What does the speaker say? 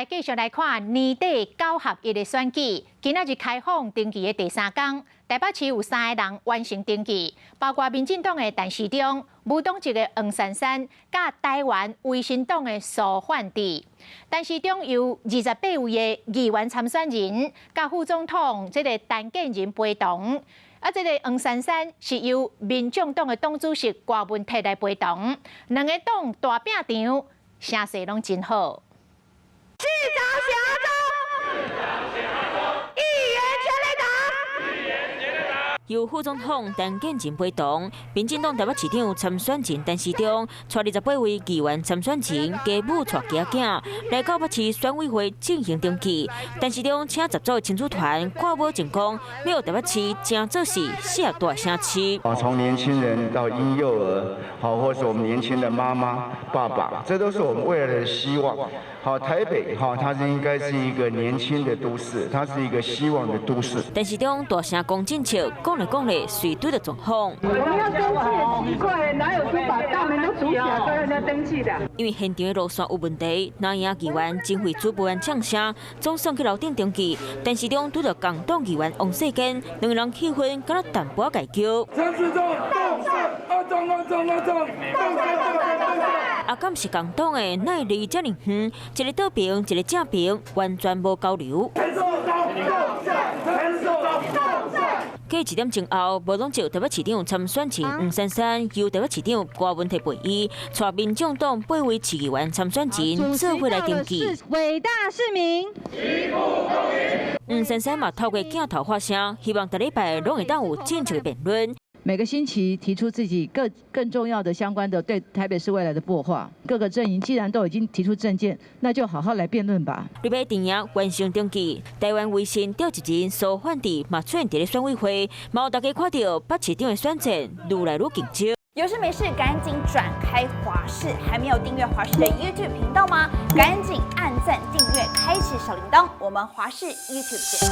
来继续来看年底9合1的选举，今仔日开放登记的第3天，台北市有3个人完成登记，包括民进党的陈时中、无党籍的黄珊珊，甲台湾卫生党的苏焕智。陈时中由28位的议员参选人，甲副总统这个陈建仁陪同。这个黄珊珊是由民众党的党主席郭文泰来陪同，两个党大拼场，声势拢真好。 市长选议员全力打，由副总统陈建仁陪同，民进党台北市长参选人陈时中，带28位议员参选人家母带家囝来到北市选委会进行登记。陈时中请10组亲子团挂保证讲，要台北市正做事适合大城市。从年轻人到婴幼儿，好，或是我们年轻的妈妈、爸爸，这都是我们未来的希望。 好，台北哈，它应该是一个年轻的都市，它是一个希望的都市。陈时中大声讲政策，讲来讲去，随对的总统。我们要登记，奇怪，哪有说把大门都堵起来叫人家登记的？因为现场的路线有问题，南营议员经费主部案呛声，总送去楼顶登记。陈时中拄到共党议员王世坚，两人气氛敢若淡薄解救。陈时中动算，啊，敢是共党的，哪会离这么远？一个倒平，一个正平，完全无交流。过1点钟后，无党籍台北市长参选人黄珊珊由台北市长郭文泰陪伊，带民众党8位市议员参选人做伙来登记。伟大市民，黄珊珊嘛透过镜头发声，希望每礼拜拢会当有正确的辩论。 每个星期提出自己更重要的相关的对台北市未来的擘画，各个阵营既然都已经提出政见，那就好好来辩论吧。礼拜电影完成登记，台湾卫生调一人苏焕智嘛出现伫咧选委会，嘛有大家看到北市长的选战愈来愈紧张。有事没事赶紧转开华视，还没有订阅华视的 YouTube 频道吗？赶紧按赞订阅，开启小铃铛，我们华视 YouTube 见。